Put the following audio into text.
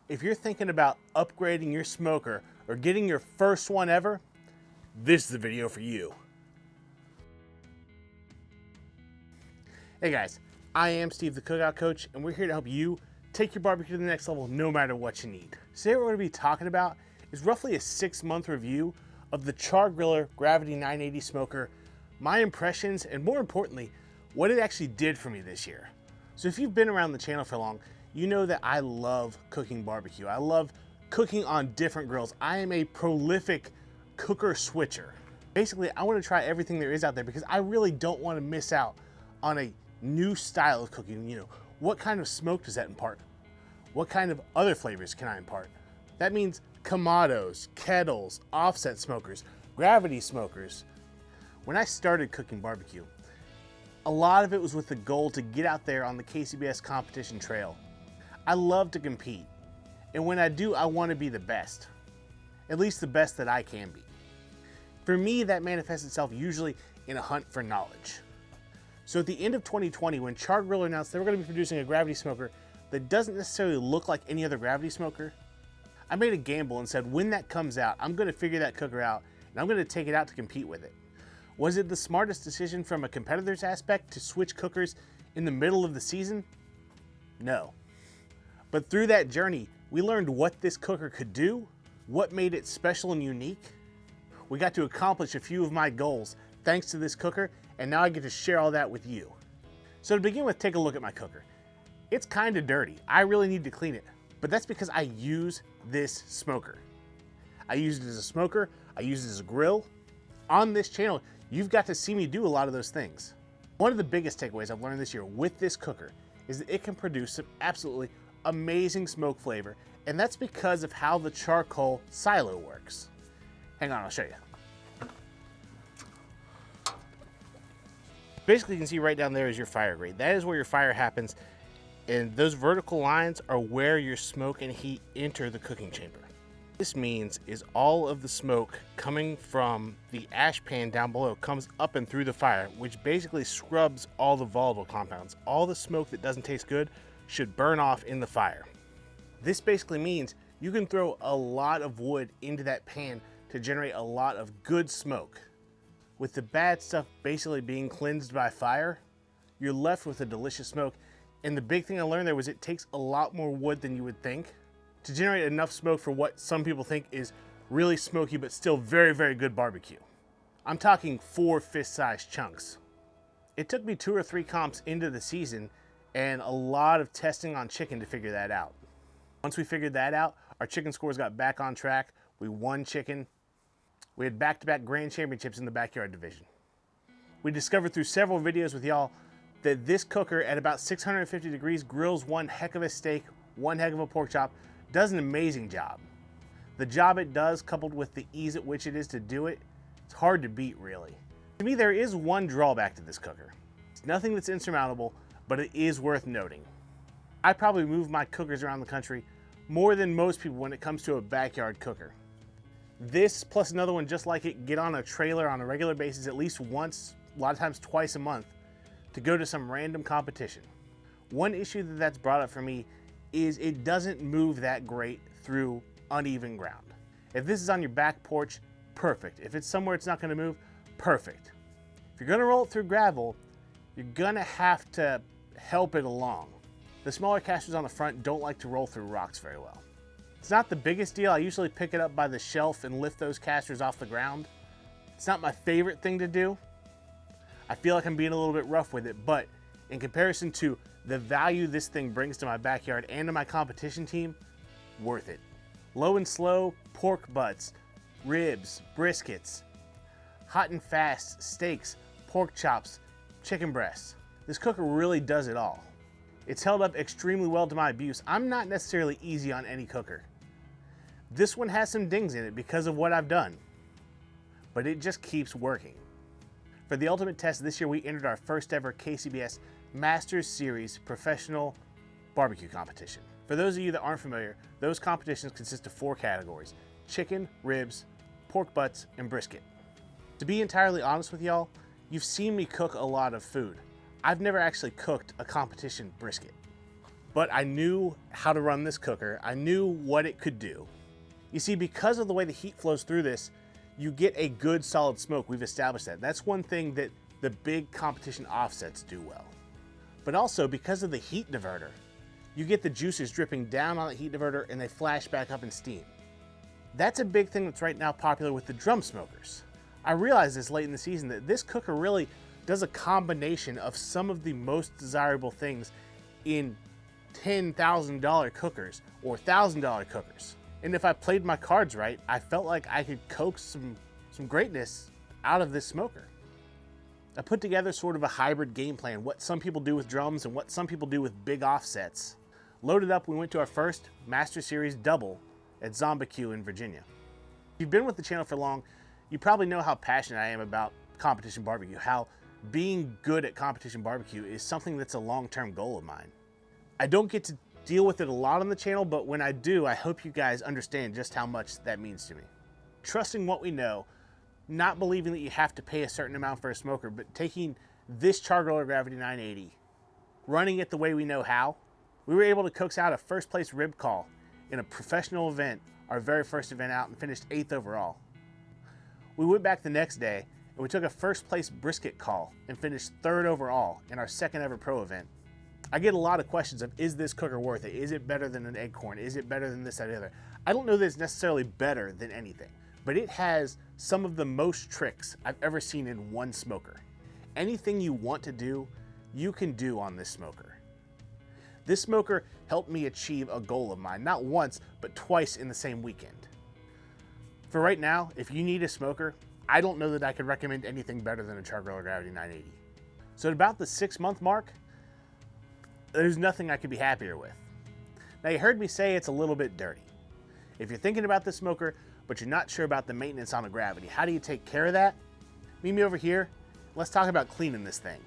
If you're thinking about upgrading your smoker or getting your first one ever, this is the video for you. Hey guys, I am Steve the Cookout Coach, and we're here to help you take your barbecue to the next level no matter what you need. Today what we're going to be talking about is roughly a 6-month review of the Char-Griller Gravity 980 smoker, my impressions, and more importantly, what it actually did for me this year. So if you've been around the channel for long, you know that I love cooking barbecue. I love cooking on different grills. I am a prolific cooker switcher. Basically, I want to try everything there is out there because I really don't want to miss out on a new style of cooking. You know, what kind of smoke does that impart? What kind of other flavors can I impart? That means Kamados, kettles, offset smokers, gravity smokers. When I started cooking barbecue, a lot of it was with the goal to get out there on the KCBS competition trail. I love to compete, and when I do, I want to be the best. At least the best that I can be. For me, that manifests itself usually in a hunt for knowledge. So at the end of 2020, when Char-Griller announced they were going to be producing a gravity smoker that doesn't necessarily look like any other gravity smoker, I made a gamble and said, when that comes out, I'm going to figure that cooker out, and I'm going to take it out to compete with it. Was it the smartest decision from a competitor's aspect to switch cookers in the middle of the season? No. But through that journey, we learned what this cooker could do, what made it special and unique. We got to accomplish a few of my goals thanks to this cooker, and now I get to share all that with you. So to begin with, take a look at my cooker. It's kind of dirty. I really need to clean it, but that's because I use this smoker. I use it as a smoker, I use it as a grill. On this channel, you've got to see me do a lot of those things. One of the biggest takeaways I've learned this year with this cooker is that it can produce some absolutely amazing smoke flavor, and that's because of how the charcoal silo works. Hang on, I'll show you. Basically, you can see right down there is your fire grate. That is where your fire happens, and those vertical lines are where your smoke and heat enter the cooking chamber. This means is all of the smoke coming from the ash pan down below comes up and through the fire, which basically scrubs all the volatile compounds. All the smoke that doesn't taste good should burn off in the fire. This basically means you can throw a lot of wood into that pan to generate a lot of good smoke. With the bad stuff basically being cleansed by fire, you're left with a delicious smoke. And the big thing I learned there was it takes a lot more wood than you would think to generate enough smoke for what some people think is really smoky but still very, very good barbecue. I'm talking 4 fist-sized chunks. It took me 2 or 3 comps into the season and a lot of testing on chicken to figure that out. Once we figured that out, our chicken scores got back on track. We won chicken. We had back-to-back grand championships in the backyard division. We discovered through several videos with y'all that this cooker at about 650 degrees grills one heck of a steak, one heck of a pork chop, does an amazing job. The job it does, coupled with the ease at which it is to do it, it's hard to beat, really. To me, there is one drawback to this cooker. It's nothing that's insurmountable, but it is worth noting. I probably move my cookers around the country more than most people when it comes to a backyard cooker. This, plus another one just like it, get on a trailer on a regular basis at least once, a lot of times twice a month, to go to some random competition. One issue that's brought up for me is it doesn't move that great through uneven ground. If this is on your back porch, perfect. If it's somewhere it's not gonna move, perfect. If you're gonna roll it through gravel, you're gonna have to help it along. The smaller casters on the front don't like to roll through rocks very well. It's not the biggest deal. I usually pick it up by the shelf and lift those casters off the ground. It's not my favorite thing to do. I feel like I'm being a little bit rough with it, but in comparison to the value this thing brings to my backyard and to my competition team, worth it. Low and slow, pork butts, ribs, briskets, hot and fast, steaks, pork chops, chicken breasts. This cooker really does it all. It's held up extremely well to my abuse. I'm not necessarily easy on any cooker. This one has some dings in it because of what I've done, but it just keeps working. For the ultimate test this year, we entered our first ever KCBS Masters Series Professional Barbecue Competition. For those of you that aren't familiar, those competitions consist of 4 categories: chicken, ribs, pork butts, and brisket. To be entirely honest with y'all, you've seen me cook a lot of food. I've never actually cooked a competition brisket. but I knew how to run this cooker. I knew what it could do. You see, because of the way the heat flows through this, you get a good solid smoke. We've established that. That's one thing that the big competition offsets do well. But also because of the heat diverter, you get the juices dripping down on the heat diverter and they flash back up in steam. That's a big thing that's right now popular with the drum smokers. I realized this late in the season that this cooker really does a combination of some of the most desirable things in $10,000 cookers or $1,000 cookers. And if I played my cards right, I felt like I could coax some greatness out of this smoker. I put together sort of a hybrid game plan, what some people do with drums and what some people do with big offsets. Loaded up, we went to our first Master Series double at Zombie in Virginia. If you've been with the channel for long, you probably know how passionate I am about competition barbecue, how being good at competition barbecue is something that's a long-term goal of mine. I don't get to deal with it a lot on the channel, but when I do, I hope you guys understand just how much that means to me. Trusting what we know, not believing that you have to pay a certain amount for a smoker, but taking this Char-Griller Gravity 980, running it the way we know how, we were able to coax out a first place rib call in a professional event, our very first event out, and finished 8th overall. We went back the next day and we took a first place brisket call and finished 3rd overall in our second ever pro event. I get a lot of questions of, is this cooker worth it? Is it better than an Akorn? Is it better than this, that, or the other? I don't know that it's necessarily better than anything, but it has some of the most tricks I've ever seen in one smoker. Anything you want to do, you can do on this smoker. This smoker helped me achieve a goal of mine, not once, but twice in the same weekend. For right now, if you need a smoker, I don't know that I could recommend anything better than a Char-Griller Gravity 980. So at about the 6-month mark, there's nothing I could be happier with. Now you heard me say it's a little bit dirty. If you're thinking about this smoker, but you're not sure about the maintenance on a Gravity, how do you take care of that? Meet me over here. Let's talk about cleaning this thing.